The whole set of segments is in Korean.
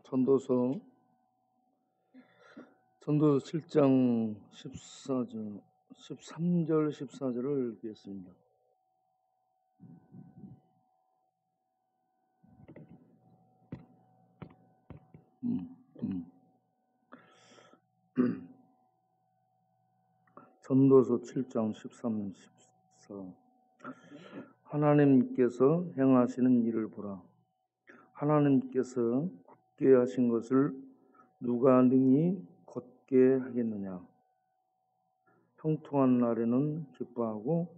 전도서 7장 14절, 13절, 14절을 읽겠습니다. 전도서 7장 13, 14. 하나님께서 행하시는 일을 보라. 하나님께서 굳게 하신 것을 누가 능히 걷게 하겠느냐. 형통한 날에는 기뻐하고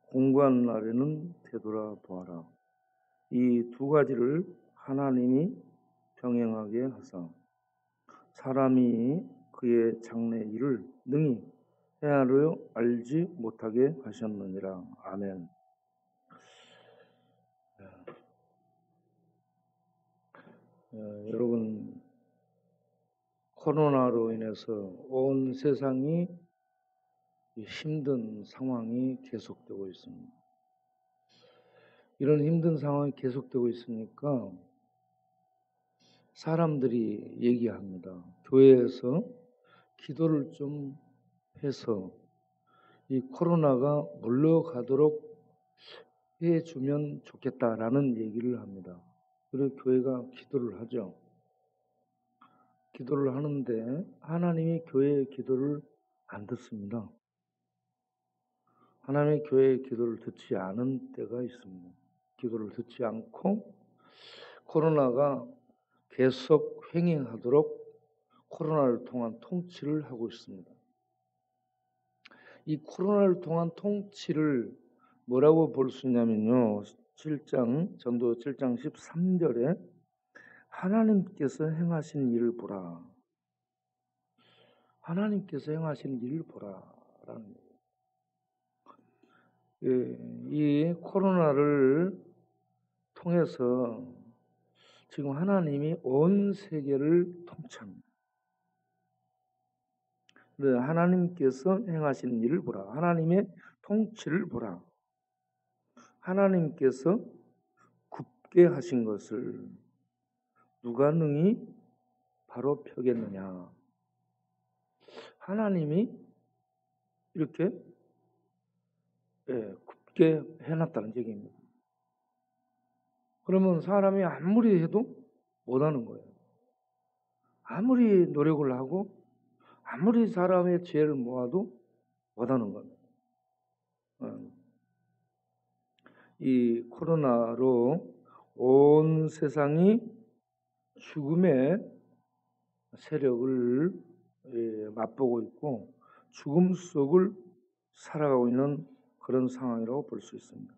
공고한 날에는 되돌아보아라. 이 두 가지를 하나님이 병행하게 하사 사람이 그의 장래 일을 능히 헤아려 알지 못하게 하셨느니라. 아멘. 여러분, 코로나로 인해서 온 세상이 힘든 상황이 계속되고 있습니다. 이런 힘든 상황이 계속되고 있으니까 사람들이 얘기합니다. 교회에서 기도를 좀 해서 이 코로나가 물러가도록 해주면 좋겠다라는 얘기를 합니다. 그래서 교회가 기도를 하죠. 기도를 하는데 하나님이 교회의 기도를 안 듣습니다. 하나님의 교회의 기도를 듣지 않은 때가 있습니다. 기도를 듣지 않고 코로나가 계속 횡행하도록 코로나를 통한 통치를 하고 있습니다. 이 코로나를 통한 통치를 뭐라고 볼 수 있냐면요. 전도 7장 13절에 하나님께서 행하신 일을 보라. 하나님께서 행하신 일을 보라라는 거예요. 이 코로나를 통해서 지금 하나님이 온 세계를 통치합니다. 하나님께서 행하신 일을 보라. 하나님의 통치를 보라. 하나님께서 굳게 하신 것을 누가 능히 바로 펴겠느냐. 하나님이 이렇게 굳게 해놨다는 얘기입니다. 그러면 사람이 아무리 해도 못하는 거예요. 아무리 노력을 하고 아무리 사람의 지혜를 모아도 못하는 겁니다. 이 코로나로 온 세상이 죽음의 세력을 맛보고 있고 죽음 속을 살아가고 있는 그런 상황이라고 볼 수 있습니다.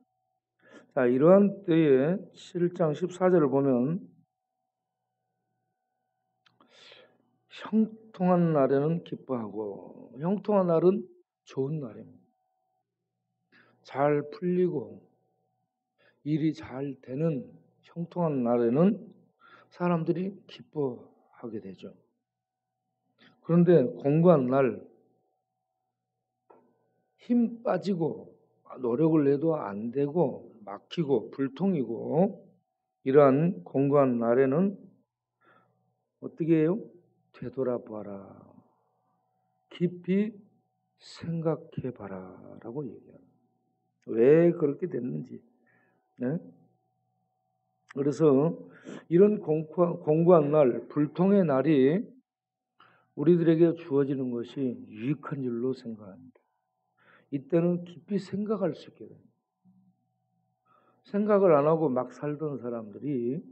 자, 이러한 때에 7장 14절을 보면 형통한 날에는 기뻐하고 형통한 날은 좋은 날입니다. 잘 풀리고 일이 잘 되는 형통한 날에는 사람들이 기뻐하게 되죠. 그런데 공고한 날, 힘 빠지고 노력을 내도 안 되고 막히고 불통이고 이러한 공고한 날에는 어떻게 해요? 되돌아봐라. 깊이 생각해봐라 라고 얘기합니다. 왜 그렇게 됐는지. 네? 그래서 이런 공고한 날, 불통의 날이 우리들에게 주어지는 것이 유익한 줄로 생각합니다. 이때는 깊이 생각할 수 있게 됩니다. 생각을 안 하고 막 살던 사람들이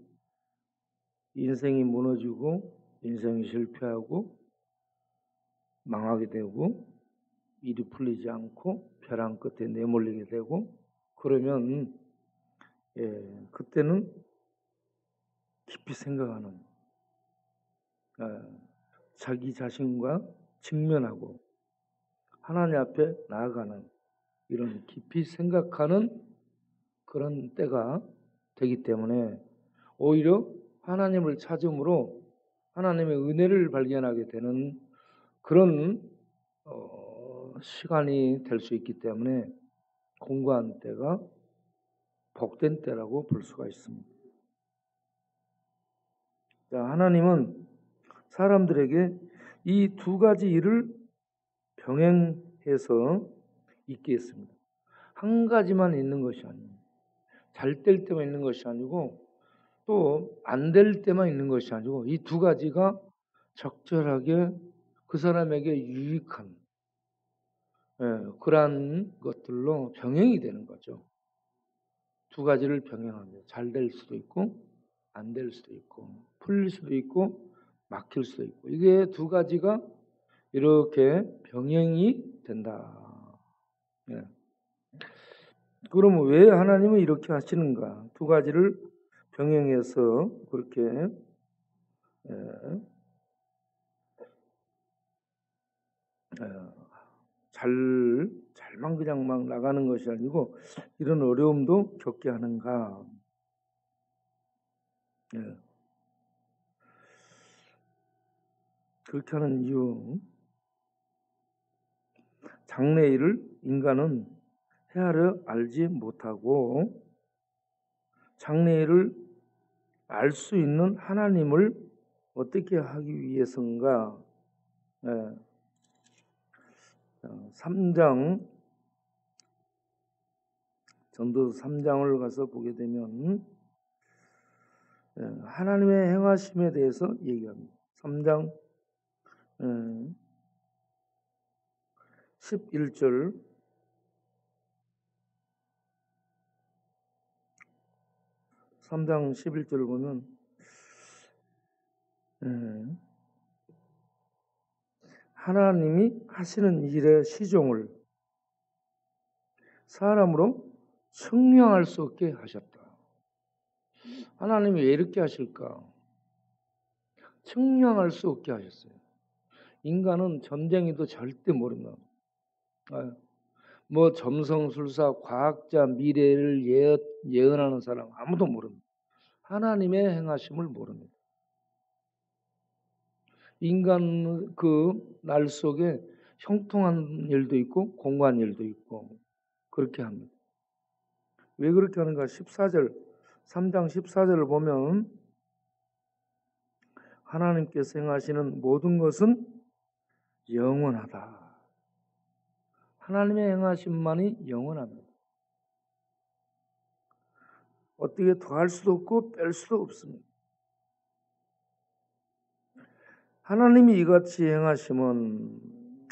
인생이 무너지고 인생이 실패하고 망하게 되고 일이 풀리지 않고 벼랑 끝에 내몰리게 되고 그러면 그때는 깊이 생각하는 자기 자신과 직면하고 하나님 앞에 나아가는 이런 깊이 생각하는 그런 때가 되기 때문에 오히려 하나님을 찾음으로 하나님의 은혜를 발견하게 되는 그런 시간이 될 수 있기 때문에 공고한 때가 복된 때라고 볼 수가 있습니다. 자, 하나님은 사람들에게 이 두 가지 일을 병행해서 있게 했습니다. 한 가지만 있는 것이 아니에요. 잘 될 때만 있는 것이 아니고 또 안 될 때만 있는 것이 아니고 이 두 가지가 적절하게 그 사람에게 유익한 그러한 것들로 병행이 되는 거죠. 두 가지를 병행합니다. 잘 될 수도 있고 안 될 수도 있고 풀릴 수도 있고 막힐 수도 있고 이게 두 가지가 이렇게 병행이 된다. 예. 그러면 왜 하나님은 이렇게 하시는가? 두 가지를 병행해서 그렇게 잘만 그냥 막 나가는 것이 아니고 이런 어려움도 겪게 하는가? 예. 그렇게 하는 이유, 장래일을 인간은 헤아려 알지 못하고 장래일을 알 수 있는 하나님을 어떻게 하기 위해서인가? 3장 전도서 3장을 가서 보게 되면 하나님의 행하심에 대해서 얘기합니다. 3장 11절 3장 11절을 보면 하나님이 하시는 일의 시종을 사람으로 측량할 수 없게 하셨다. 하나님이 왜 이렇게 하실까? 측량할 수 없게 하셨어요. 인간은 점쟁이도 절대 모른다. 뭐 점성술사, 과학자, 미래를 예언하는 사람 아무도 모릅니다. 하나님의 행하심을 모릅니다. 인간 그 날 속에 형통한 일도 있고 공고한 일도 있고 그렇게 합니다. 왜 그렇게 하는가? 14절 3장 14절을 보면 하나님께서 행하시는 모든 것은 영원하다. 하나님의 행하심만이 영원합니다. 어떻게 더할 수도 없고 뺄 수도 없습니다. 하나님이 이같이 행하시면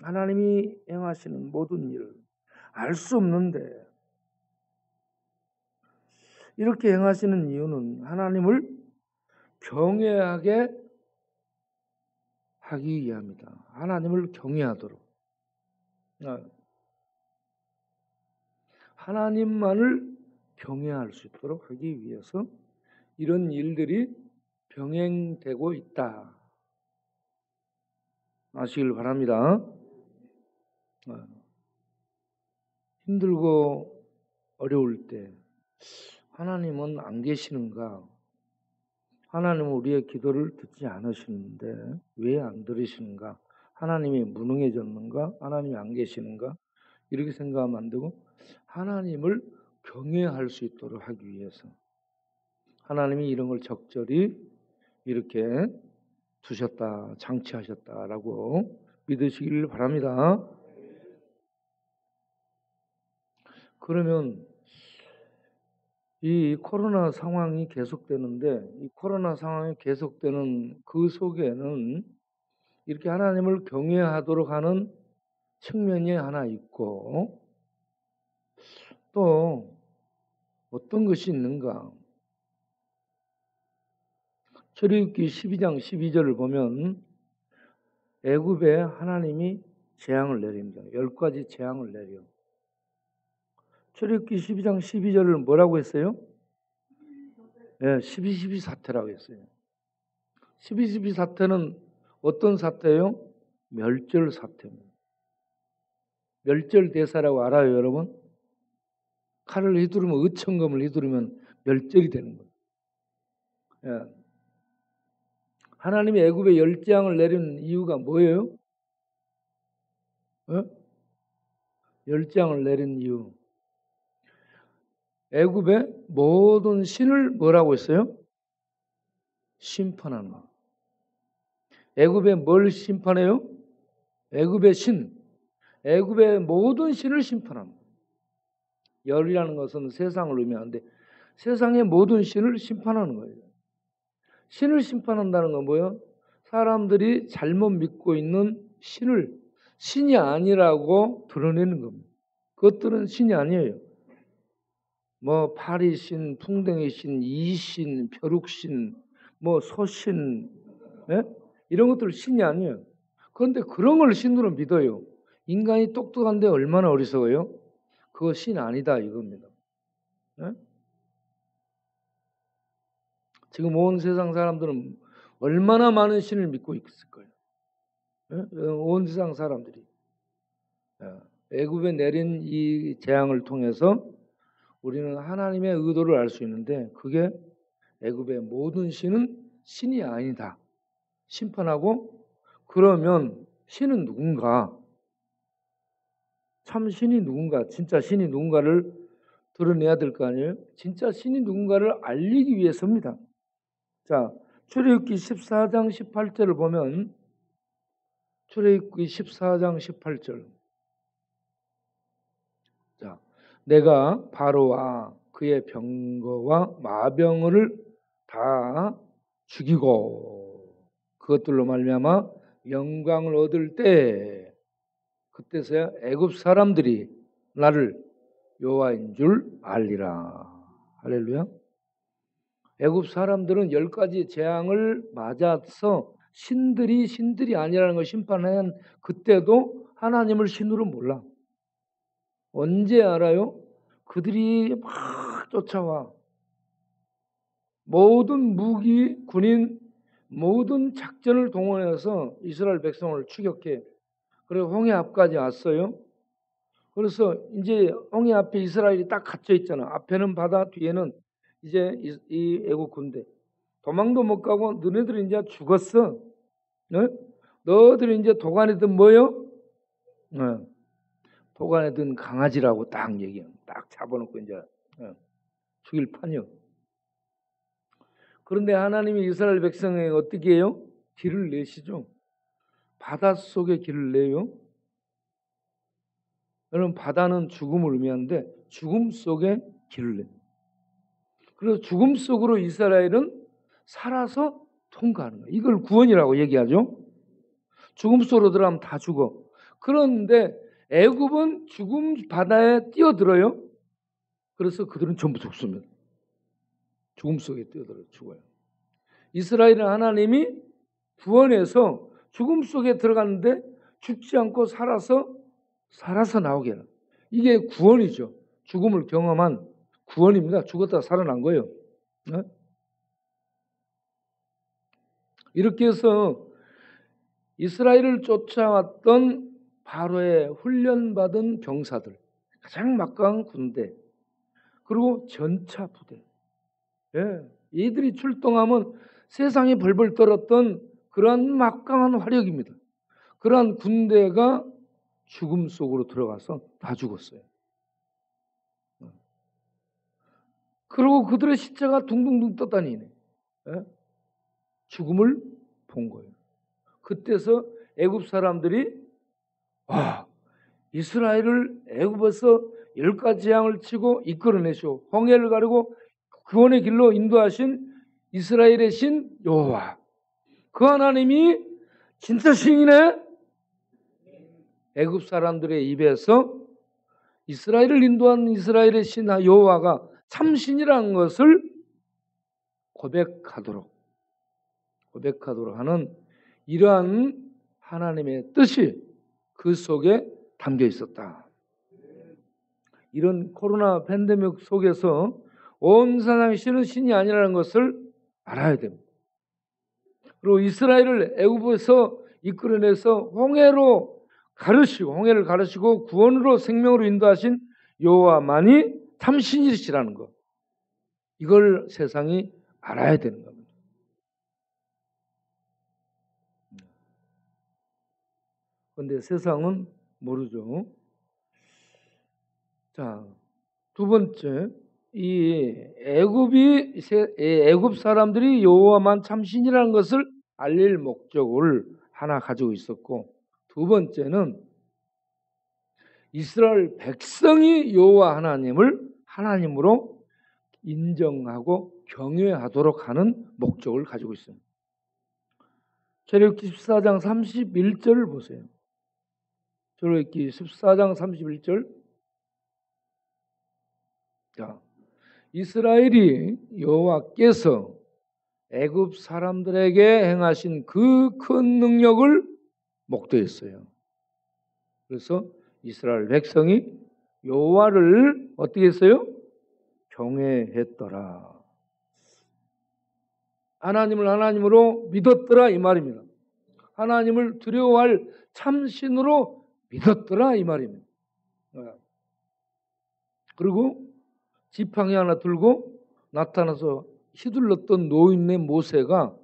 하나님이 행하시는 모든 일 알 수 없는데 이렇게 행하시는 이유는 하나님을 경외하게 하기 위함이다. 하나님을 경외하도록 하나님만을 경외할 수 있도록 하기 위해서 이런 일들이 병행되고 있다. 아시길 바랍니다. 힘들고 어려울 때 하나님은 안 계시는가? 하나님은 우리의 기도를 듣지 않으시는데 왜 안 들으시는가? 하나님이 무능해졌는가? 하나님이 안 계시는가? 이렇게 생각하면 안 되고 하나님을 경외할 수 있도록 하기 위해서 하나님이 이런 걸 적절히 이렇게 두셨다, 장치하셨다라고 믿으시길 바랍니다. 그러면 이 코로나 상황이 계속되는데 이 코로나 상황이 계속되는 그 속에는 이렇게 하나님을 경외하도록 하는 측면이 하나 있고 또 어떤 것이 있는가? 출애굽기 12장 12절을 보면 애굽에 하나님이 재앙을 내립니다. 10가지 재앙을 내려. 출애굽기 12장 12절을 뭐라고 했어요? 12.12 사태라고 했어요. 12.12 사태는 어떤 사태예요? 멸절 사태입니다. 멸절 대사라고 알아요, 여러분? 칼을 휘두르면 의천검을 휘두르면 멸절이 되는 거예요. 하나님이 애굽에 열재앙을 내린 이유가 뭐예요? 열재앙을 내린 이유. 애굽의 모든 신을 뭐라고 했어요? 심판하는 거. 애굽의 뭘 심판해요? 애굽의 신, 애굽의 모든 신을 심판합니다. 열이라는 것은 세상을 의미하는데 세상의 모든 신을 심판하는 거예요. 신을 심판한다는 건 뭐예요? 사람들이 잘못 믿고 있는 신을 신이 아니라고 드러내는 겁니다. 그것들은 신이 아니에요. 뭐 파리신, 풍뎅이신, 이신, 벼룩신, 뭐 소신, 예? 이런 것들 신이 아니에요. 그런데 그런 걸 신으로 믿어요. 인간이 똑똑한데 얼마나 어리석어요? 그거 신 아니다 이겁니다. 예? 지금 온 세상 사람들은 얼마나 많은 신을 믿고 있을 거예요. 예? 온 세상 사람들이. 애굽에 내린 이 재앙을 통해서 우리는 하나님의 의도를 알 수 있는데 그게 애굽의 모든 신은 신이 아니다. 심판하고 그러면 신은 누군가? 참 신이 누군가? 진짜 신이 누군가를 드러내야 될 거 아니에요? 진짜 신이 누군가를 알리기 위해서입니다. 자, 출애굽기 14장 18절을 보면 출애굽기 14장 18절. 자, 내가 바로와 그의 병거와 마병을 다 죽이고 그것들로 말미암아 영광을 얻을 때 그때서야 애굽 사람들이 나를 여호와인 줄 알리라. 할렐루야. 애굽 사람들은 10가지 재앙을 맞아서 신들이 아니라는 걸 심판한 그때도 하나님을 신으로 몰라. 언제 알아요? 그들이 막 쫓아와. 모든 무기, 군인, 모든 작전을 동원해서 이스라엘 백성을 추격해. 그리고 홍해 앞까지 왔어요. 그래서 이제 홍해 앞에 이스라엘이 딱 갇혀 있잖아. 앞에는 바다, 뒤에는 이제 이 애국 군대. 도망도 못 가고 너네들이 이제 죽었어. 네? 너희들이 이제 도간에든 뭐요? 네. 도간에든 강아지라고 딱 얘기해. 딱 잡아놓고 이제 죽일 판이요. 그런데 하나님이 이스라엘 백성에게 어떻게 해요? 길을 내시죠. 바닷속에 길을 내요. 여러분 바다는 죽음을 의미하는데 죽음 속에 길을 내요. 그래서 죽음 속으로 이스라엘은 살아서 통과하는 거예요. 이걸 구원이라고 얘기하죠. 죽음 속으로 들어가면 다 죽어. 그런데 애굽은 죽음 바다에 뛰어들어요. 그래서 그들은 전부 죽습니다. 죽음 속에 뛰어들어 죽어요. 이스라엘은 하나님이 구원해서 죽음 속에 들어갔는데 죽지 않고 살아서 나오게 해요. 이게 구원이죠. 죽음을 경험한 구원입니다. 죽었다가 살아난 거예요. 네? 이렇게 해서 이스라엘을 쫓아왔던 바로의 훈련받은 병사들, 가장 막강한 군대, 그리고 전차 부대. 예, 이들이 출동하면 세상이 벌벌 떨었던 그러한 막강한 화력입니다. 그러한 군대가 죽음 속으로 들어가서 다 죽었어요. 그리고 그들의 시체가 둥둥둥 떠다니네. 예? 죽음을 본 거예요. 그때서 애굽 사람들이 이스라엘을 애굽에서 10가지 재앙을 치고 이끌어내시오. 홍해를 가르고 구원의 길로 인도하신 이스라엘의 신 여호와. 그 하나님이 진짜 신이네. 애굽 사람들의 입에서 이스라엘을 인도한 이스라엘의 신 여호와가 참신이라는 것을 고백하도록 하는 이러한 하나님의 뜻이 그 속에 담겨 있었다. 이런 코로나 팬데믹 속에서 온 세상의 신은 신이 아니라는 것을 알아야 됩니다. 그리고 이스라엘을 애굽에서 이끌어내서 홍해를 가르시고 구원으로 생명으로 인도하신 여호와만이 참신이시라는 것. 이걸 세상이 알아야 되는 겁니다. 그런데 세상은 모르죠. 자, 두 번째, 이 애굽 사람들이 여호와만 참신이라는 것을 알릴 목적을 하나 가지고 있었고, 두 번째는 이스라엘 백성이 여호와 하나님을 하나님으로 인정하고 경외하도록 하는 목적을 가지고 있습니다. 출애굽기 14장 31절을 보세요. 출애굽기 14장 31절. 자, 이스라엘이 여호와께서 애굽 사람들에게 행하신 그 큰 능력을 목도했어요. 그래서 이스라엘 백성이 여호와를 어떻게 했어요? 경외했더라. 하나님을 하나님으로 믿었더라 이 말입니다. 하나님을 두려워할 참신으로 믿었더라 이 말입니다. 그리고 지팡이 하나 들고 나타나서 휘둘렀던 노인네 모세가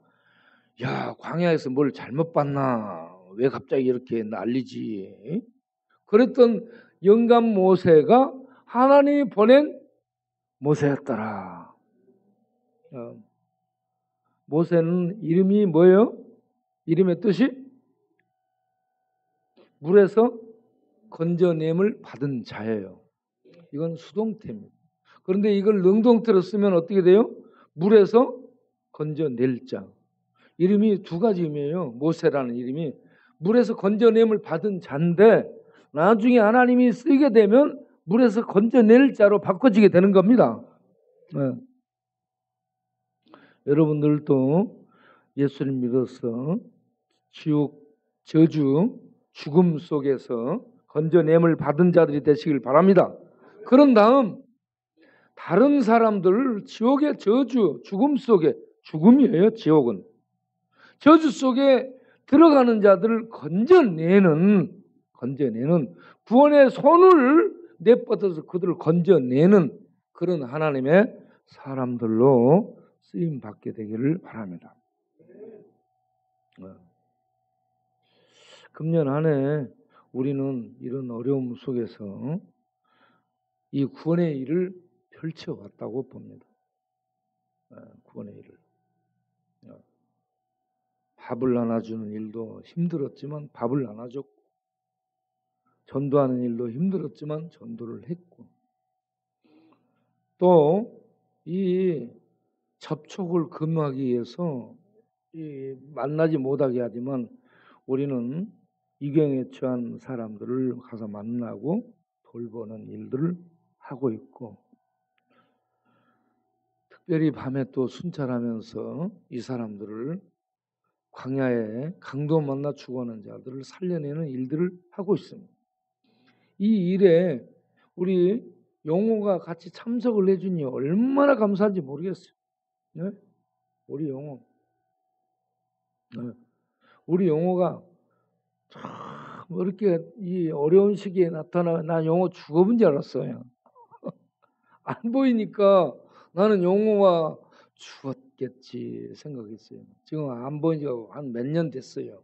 야, 광야에서 뭘 잘못 봤나? 왜 갑자기 이렇게 난리지? 그랬던 영감 모세가 하나님이 보낸 모세였더라. 모세는 이름이 뭐예요? 이름의 뜻이 물에서 건져냄을 받은 자예요. 이건 수동태입니다. 그런데 이걸 능동태로 쓰면 어떻게 돼요? 물에서 건져낼 자. 이름이 두 가지 의미예요. 모세라는 이름이 물에서 건져냄을 받은 자인데 나중에 하나님이 쓰게 되면 물에서 건져낼 자로 바꿔지게 되는 겁니다. 네. 여러분들도 예수를 믿어서 지옥, 저주, 죽음 속에서 건져냄을 받은 자들이 되시길 바랍니다. 그런 다음 다른 사람들 지옥의 저주, 죽음 속에, 죽음이에요. 지옥은 저주 속에 들어가는 자들을 건져내는 구원의 손을 내뻗어서 그들을 건져내는 그런 하나님의 사람들로 쓰임 받게 되기를 바랍니다. 금년 한 해 우리는 이런 어려움 속에서 이 구원의 일을 펼쳐왔다고 봅니다. 구원의 일을. 밥을 나눠주는 일도 힘들었지만 밥을 나눠줬고, 전도하는 일도 힘들었지만 전도를 했고, 또 이 접촉을 금하기 위해서 만나지 못하게 하지만 우리는 이경에 처한 사람들을 가서 만나고 돌보는 일들을 하고 있고, 특별히 밤에 또 순찰하면서 이 사람들을 광야에 강도 만나 죽어가는 자들을 살려내는 일들을 하고 있습니다. 이 일에 우리 용호가 같이 참석을 해주니 얼마나 감사한지 모르겠어요. 네? 우리 용호. 네. 우리 용호가 참 이렇게 이 어려운 시기에 나타나, 나 용호 죽어본 줄 알았어요. 안 보이니까 나는 용호가 죽었겠지 생각했어요. 지금 안 보인 지가 한 몇 년 됐어요.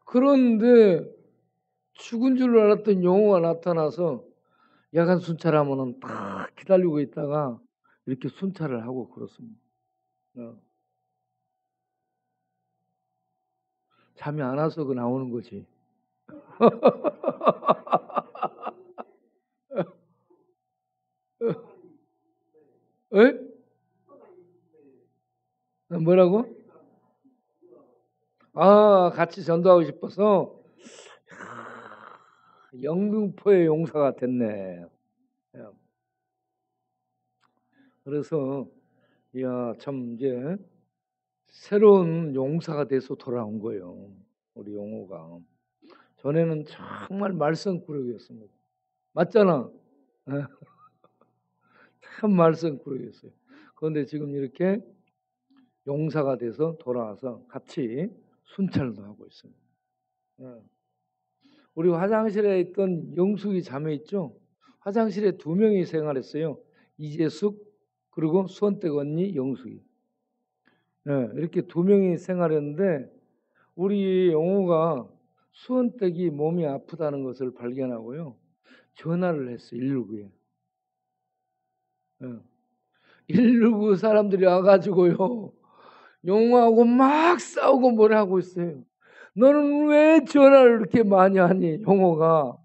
그런데 죽은 줄 알았던 용호가 나타나서 야간 순찰하면은 딱 기다리고 있다가 이렇게 순찰을 하고 그렇습니다. 잠이 안 와서 그 나오는 거지. 에? 뭐라고? 아, 같이 전도하고 싶어서 영등포의 용사가 됐네. 그래서 야, 참 이제 새로운 용사가 돼서 돌아온 거예요. 우리 용호가. 전에는 정말 말썽꾸러기였습니다. 맞잖아. 참 말썽꾸러기였어요. 그런데 지금 이렇게 용사가 돼서 돌아와서 같이 순찰도 하고 있습니다. 우리 화장실에 있던 영숙이 자매 있죠? 화장실에 두 명이 생활했어요. 이재숙 그리고 수원댁 언니 영숙이. 이렇게 두 명이 생활했는데 우리 영호가 수원댁이 몸이 아프다는 것을 발견하고요. 전화를 했어요. 119에. 119 사람들이 와가지고요. 용호하고 막 싸우고 뭐라 하고 있어요. 너는 왜 전화를 이렇게 많이 하니? 용호가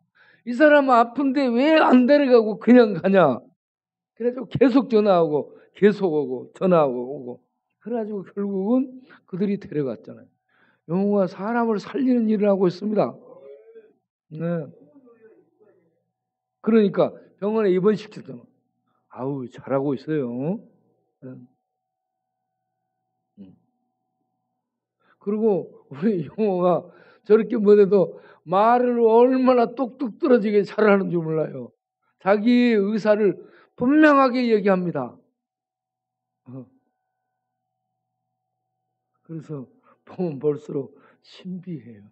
이 사람 아픈데 왜 안 데려가고 그냥 가냐? 그래가지고 계속 전화하고 계속 오고 전화하고 오고 그래가지고 결국은 그들이 데려갔잖아요. 용호가 사람을 살리는 일을 하고 있습니다. 네. 그러니까 병원에 입원시켰잖아. 아우 잘하고 있어요. 네. 그리고 우리 용호가 저렇게 못해도 말을 얼마나 똑똑 떨어지게 잘하는 줄 몰라요. 자기 의사를 분명하게 얘기합니다. 그래서 보면 볼수록 신비해요.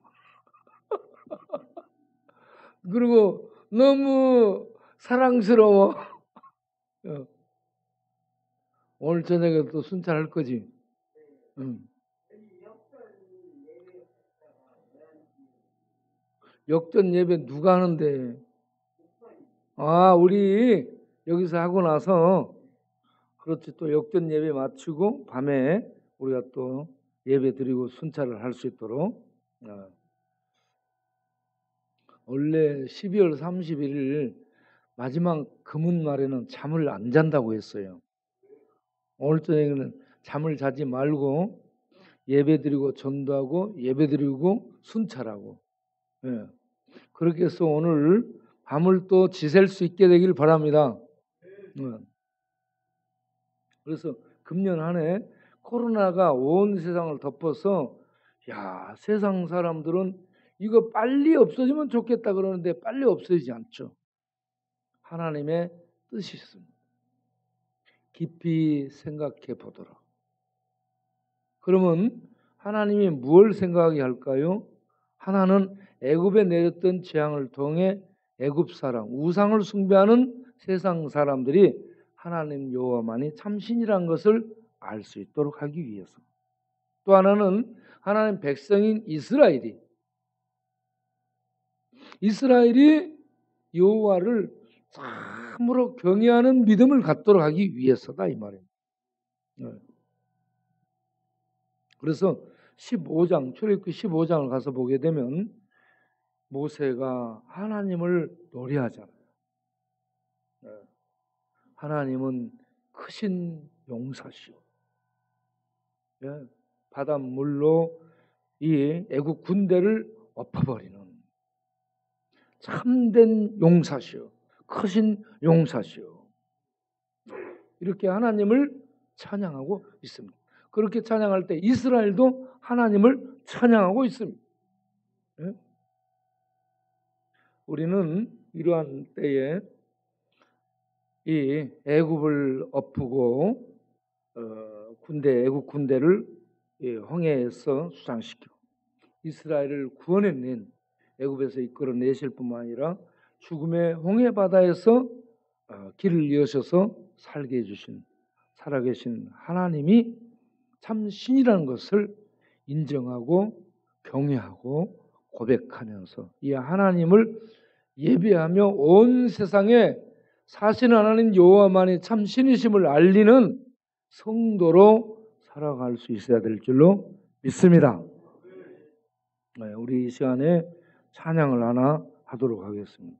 그리고 너무 사랑스러워. 오늘 저녁에 또 순찰할 거지. 역전 예배 누가 하는데? 아, 우리 여기서 하고 나서 그렇지 또 역전 예배 마치고 밤에 우리가 또 예배 드리고 순찰을 할 수 있도록. 원래 12월 31일 마지막 금은날에는 잠을 안 잔다고 했어요. 오늘 저녁에는 잠을 자지 말고 예배드리고 전도하고 예배드리고 순찰하고 그렇게 해서 오늘 밤을 또 지샐 수 있게 되길 바랍니다. 그래서 금년 한 해 코로나가 온 세상을 덮어서 야 세상 사람들은 이거 빨리 없어지면 좋겠다 그러는데 빨리 없어지지 않죠. 하나님의 뜻이 있습니다. 깊이 생각해 보도록. 그러면 하나님이 무엇을 생각하게 할까요? 하나는 애굽에 내렸던 재앙을 통해 애굽 사람, 우상을 숭배하는 세상 사람들이 하나님 여호와만이 참신이라는 것을 알 수 있도록 하기 위해서. 또 하나는 하나님 백성인 이스라엘이 여호와를 참으로 경외하는 믿음을 갖도록 하기 위해서다 이 말이에요. 그래서 15장 출애굽기 15장을 가서 보게 되면 모세가 하나님을 노래하잖아요. 하나님은 크신 용사시오. 바닷물로 이 애국 군대를 엎어버리는 참된 용사시오. 크신 용사시오. 이렇게 하나님을 찬양하고 있습니다. 그렇게 찬양할 때 이스라엘도 하나님을 찬양하고 있습니다. 우리는 이러한 때에 이 애굽을 엎고 애굽 군대를 홍해에서 수장시키고 이스라엘을 구원해낸 애굽에서 이끌어내실 뿐만 아니라 죽음의 홍해 바다에서 길을 여셔서 살게 해주신 살아계신 하나님이 참 신이라는 것을 인정하고 경외하고 고백하면서 이 하나님을 예배하며 온 세상에 사실 하나님 여호와만이 참 신이심을 알리는 성도로 살아갈 수 있어야 될 줄로 믿습니다. 우리 이 시간에 찬양을 하나 하도록 하겠습니다.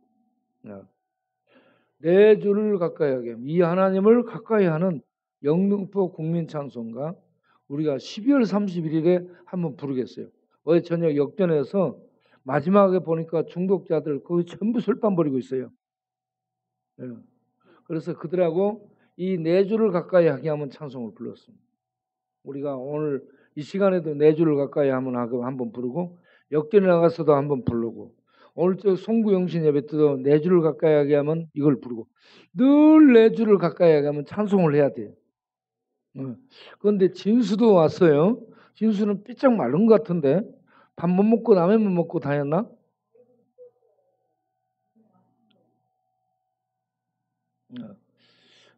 내 주를 가까이 하게 이 하나님을 가까이 하는 영등포 국민찬송가 우리가 12월 31일에 한번 부르겠어요. 어제 저녁 역전에서 마지막에 보니까 중독자들 거의 전부 술반 버리고 있어요. 그래서 그들하고 이 내 주를 가까이 하게 하면 찬송을 불렀습니다. 우리가 오늘 이 시간에도 내 주를 가까이 하면 한번 부르고 역전에 나가서도 한번 부르고 오늘 저 송구영신 예배 때도 내 주를 가까이 하게 하면 이걸 부르고 늘 내 주를 가까이 하게 하면 찬송을 해야 돼요. 그런데 진수도 왔어요. 진수는 삐쩍 마른 것 같은데 밥 못 먹고 라면만 먹고 다녔나?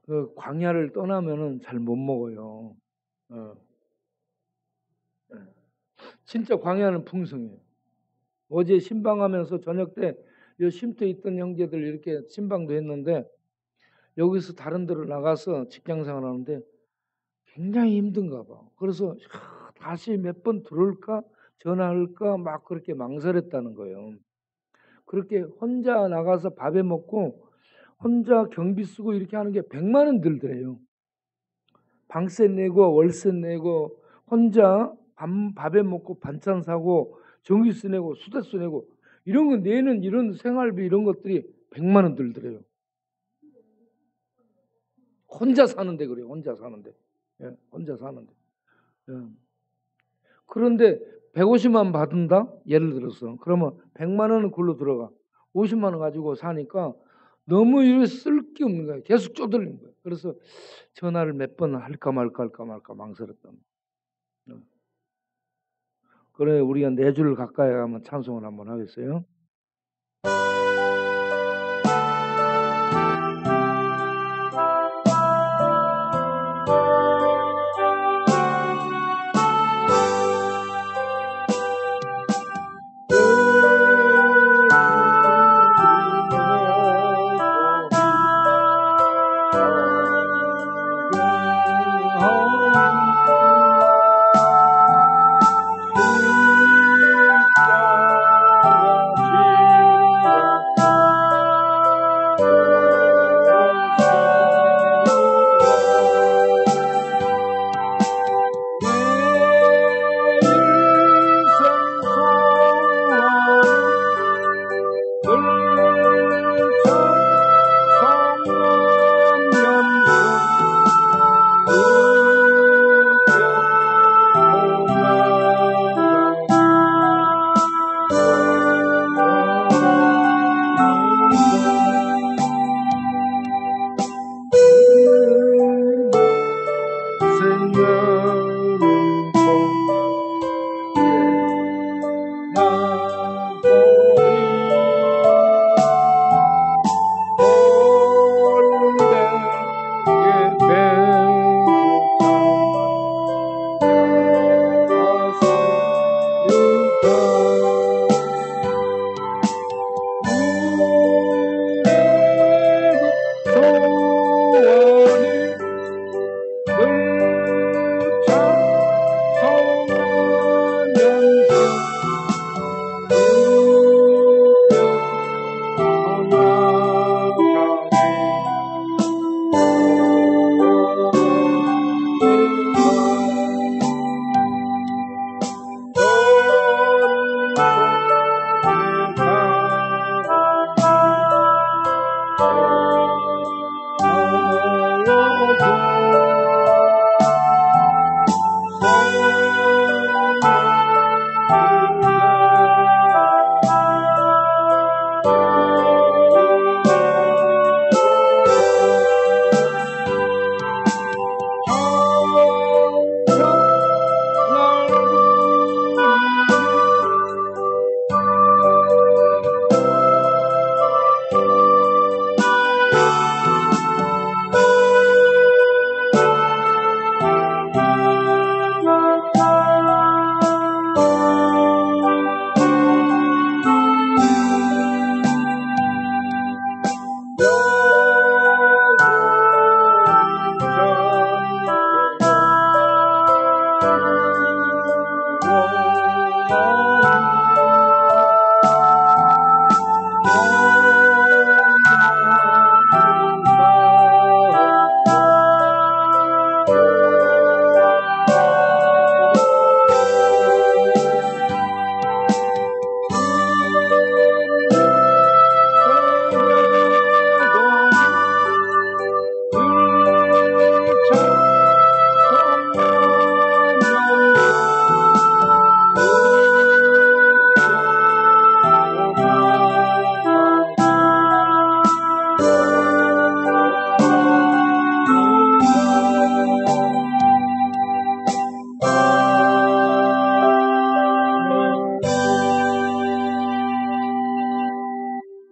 그 광야를 떠나면은 잘 못 먹어요. 진짜 광야는 풍성해요. 어제 신방하면서 저녁 때 요 쉼터에 있던 형제들 이렇게 신방도 했는데 여기서 다른 데로 나가서 직장생활 하는데 굉장히 힘든가 봐. 그래서 다시 몇 번 들어올까 전화할까 막 그렇게 망설였다는 거예요. 그렇게 혼자 나가서 밥해 먹고 혼자 경비 쓰고 이렇게 하는 게 100만 원 들더래요. 방세 내고 월세 내고 혼자 밥에 먹고 반찬 사고 전기세 내고 수대세 내고 이런 거 내는 이런 생활비 이런 것들이 100만 원 들더래요. 혼자 사는데 그래요. 혼자 사는데. 예, 혼자 사는데. 예. 그런데 150만 받은다? 예를 들어서. 그러면 100만 원은 굴러 들어가. 50만 원 가지고 사니까 너무 쓸 게 없는 거예요. 계속 쪼들리는 거예요. 그래서 전화를 몇 번 할까 말까 망설였던 거예요. 그래 우리가 4줄 가까이 가면 찬송을 한번 하겠어요.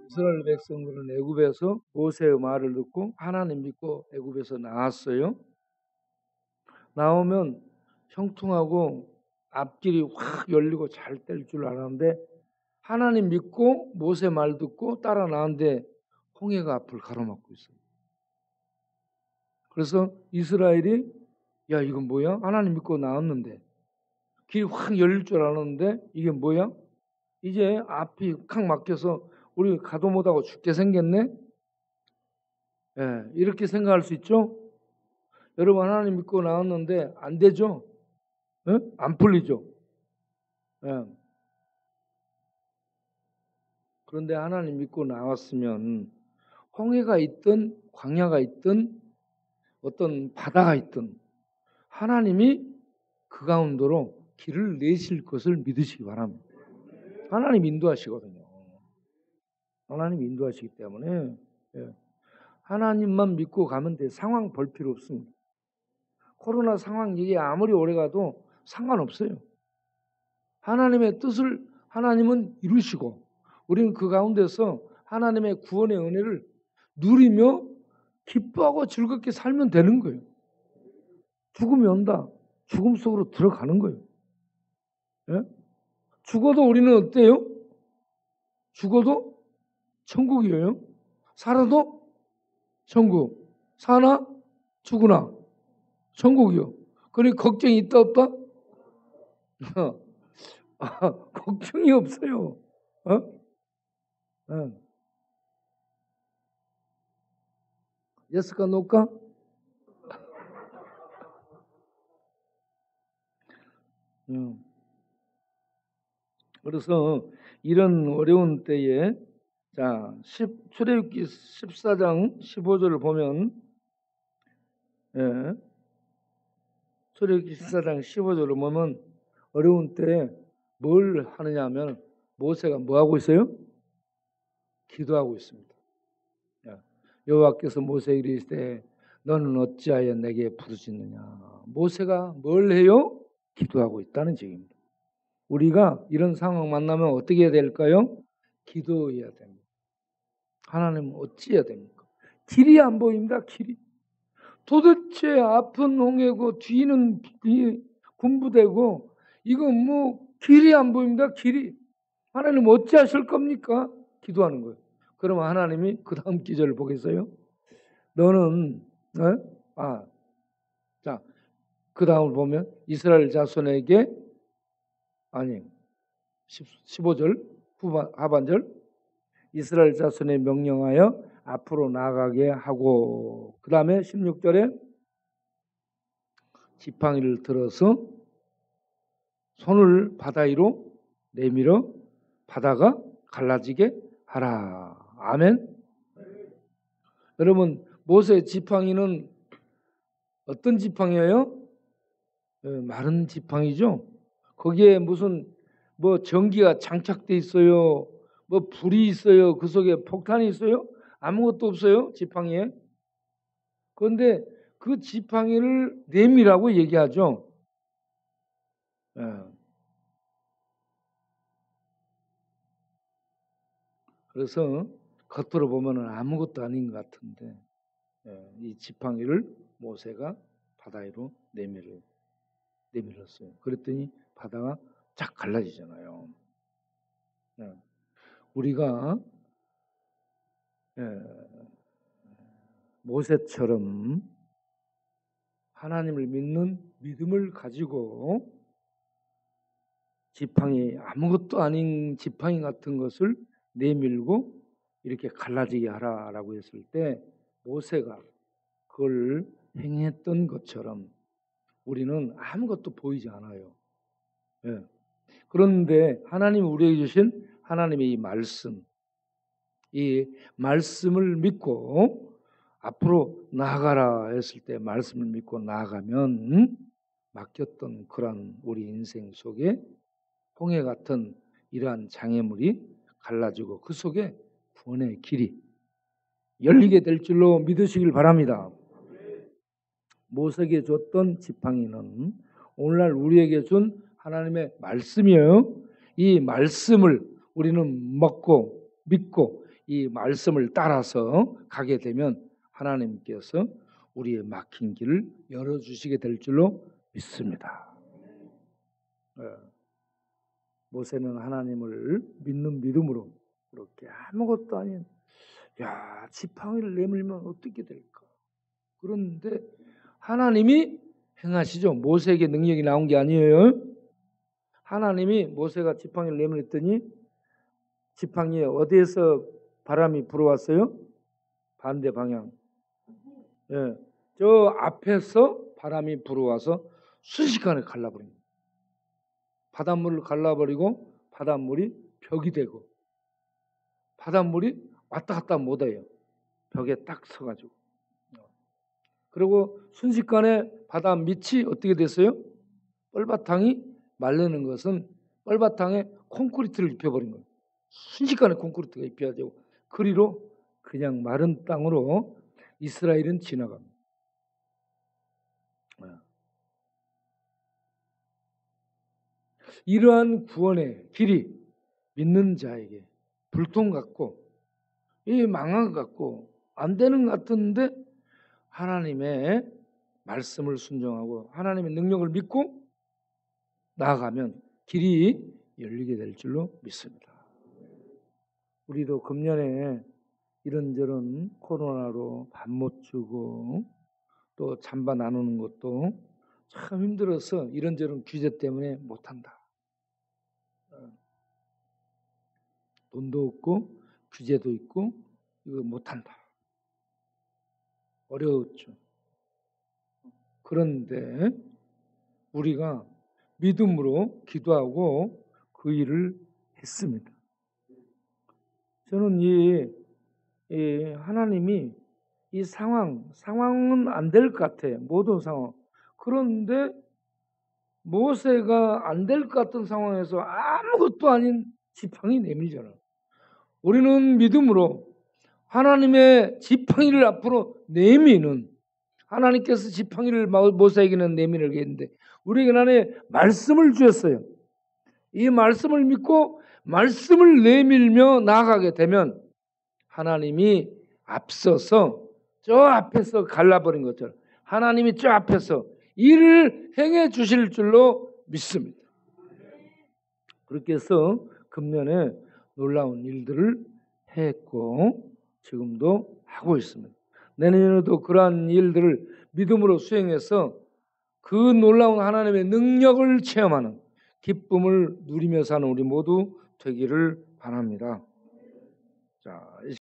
이스라엘 백성들은 애굽에서 모세의 말을 듣고 하나님 믿고 애굽에서 나왔어요. 나오면 형통하고 앞길이 확 열리고 잘 될 줄 알았는데 하나님 믿고 모세 말 듣고 따라 나왔는데 홍해가 앞을 가로막고 있어요. 그래서 이스라엘이 야, 이건 뭐야? 하나님 믿고 나왔는데 길이 확 열릴 줄 알았는데 이게 뭐야? 이제 앞이 칵 막혀서 우리 가도 못하고 죽게 생겼네? 예, 이렇게 생각할 수 있죠? 여러분, 하나님 믿고 나왔는데 안 되죠? 예? 안 풀리죠? 예. 그런데 하나님 믿고 나왔으면 홍해가 있든 광야가 있든 어떤 바다가 있든 하나님이 그 가운데로 길을 내실 것을 믿으시기 바랍니다. 하나님 인도하시거든요. 하나님 인도하시기 때문에 예. 하나님만 믿고 가면 돼. 상황 볼 필요 없습니다. 코로나 상황 이게 아무리 오래 가도 상관없어요. 하나님의 뜻을 하나님은 이루시고 우리는 그 가운데서 하나님의 구원의 은혜를 누리며 기뻐하고 즐겁게 살면 되는 거예요. 죽음이 온다. 죽음 속으로 들어가는 거예요. 예? 죽어도 우리는 어때요? 죽어도 천국이에요. 살아도 천국. 사나 죽으나 천국이요. 그러니 걱정이 있다 없다? 걱정이 없어요. 어? 어. 예스까 노까? 그래서 이런 어려운 때에 자 출애굽기 14장 15절을 보면 예, 출애굽기 14장 15절을 보면 어려운 때에 뭘 하느냐 하면 모세가 뭐 하고 있어요? 기도하고 있습니다. 여호와께서 모세에게 이르시되 너는 어찌하여 내게 부르짖느냐. 모세가 뭘 해요? 기도하고 있다는 얘기입니다. 우리가 이런 상황 만나면 어떻게 해야 될까요? 기도해야 됩니다. 하나님 어찌 해야 됩니까? 길이 안 보입니다. 길이. 도대체 앞은 홍해고 뒤는 군부대고 이거 뭐 길이 안 보입니다. 길이. 하나님 어찌 하실 겁니까? 기도하는 거예요. 그러면 하나님이 그 다음 기절을 보겠어요? 너는 자, 그 다음을 보면 이스라엘 자손에게 아니 15절 하반절 이스라엘 자손에 명령하여 앞으로 나가게 하고 그 다음에 16절에 지팡이를 들어서 손을 바다 위로 내밀어 바다가 갈라지게 하라. 아멘. 여러분 모세의 지팡이는 어떤 지팡이예요? 마른 지팡이죠. 거기에 무슨 뭐 전기가 장착돼 있어요. 뭐 불이 있어요. 그 속에 폭탄이 있어요. 아무것도 없어요. 지팡이에. 그런데 그 지팡이를 내밀라고 얘기하죠. 예. 그래서 겉으로 보면은 아무것도 아닌 것 같은데 이 지팡이를 모세가 바다 위로 내밀었어요. 그랬더니 바다가 쫙 갈라지잖아요. 우리가 모세처럼 하나님을 믿는 믿음을 가지고 지팡이 아무것도 아닌 지팡이 같은 것을 내밀고 이렇게 갈라지게 하라라고 했을 때 모세가 그걸 행했던 것처럼 우리는 아무것도 보이지 않아요. 그런데 하나님이 우리에게 주신 하나님의 이 말씀을 믿고 앞으로 나아가라 했을 때 말씀을 믿고 나아가면 막혔던 그러한 우리 인생 속에 홍해 같은 이러한 장애물이 갈라지고 그 속에 구원의 길이 열리게 될 줄로 믿으시길 바랍니다. 모세에게 줬던 지팡이는 오늘날 우리에게 준 하나님의 말씀이에요. 이 말씀을 우리는 먹고 믿고 이 말씀을 따라서 가게 되면 하나님께서 우리의 막힌 길을 열어주시게 될 줄로 믿습니다. 모세는 하나님을 믿는 믿음으로 그렇게 아무것도 아닌 지팡이를 내밀면 어떻게 될까? 그런데 하나님이 행하시죠. 모세에게 능력이 나온 게 아니에요. 하나님이 모세가 지팡이를 내밀었더니 지팡이에 어디에서 바람이 불어왔어요? 반대 방향. 예, 저 앞에서 바람이 불어와서 순식간에 갈라버립니다. 바닷물을 갈라버리고 바닷물이 벽이 되고 바닷물이 왔다 갔다 못해요. 벽에 딱 서가지고. 그리고 순식간에 바다 밑이 어떻게 됐어요? 뻘바탕이 마르는 것은 뻘바탕에 콘크리트를 입혀버린 거예요. 순식간에 콘크리트가 입혀지고 그리로 그냥 마른 땅으로 이스라엘은 지나갑니다. 이러한 구원의 길이 믿는 자에게 불통 같고 이 망한 것 같고 안 되는 것 같은데 하나님의 말씀을 순종하고 하나님의 능력을 믿고 나아가면 길이 열리게 될 줄로 믿습니다. 우리도 금년에 이런저런 코로나로 밥 못 주고 또 잠바 나누는 것도 참 힘들어서 이런저런 규제 때문에 못한다. 돈도 없고 규제도 있고 이거 못한다. 어려웠죠. 그런데 우리가 믿음으로 기도하고 그 일을 했습니다. 저는 이 하나님이 이 상황은 안 될 것 같아요. 모든 상황. 그런데 모세가 안 될 것 같은 상황에서 아무것도 아닌 지팡이 내밀잖아요. 우리는 믿음으로 하나님의 지팡이를 앞으로 내미는 하나님께서 지팡이를 모세에게는 내밀게 했는데 우리에게는 하나님의 말씀을 주셨어요. 이 말씀을 믿고 말씀을 내밀며 나아가게 되면 하나님이 앞서서 저 앞에서 갈라버린 것처럼 하나님이 저 앞에서 일을 행해 주실 줄로 믿습니다. 그렇게 해서 금년에 놀라운 일들을 했고 지금도 하고 있습니다. 내년에도 그러한 일들을 믿음으로 수행해서 그 놀라운 하나님의 능력을 체험하는 기쁨을 누리며 사는 우리 모두 되기를 바랍니다. 자,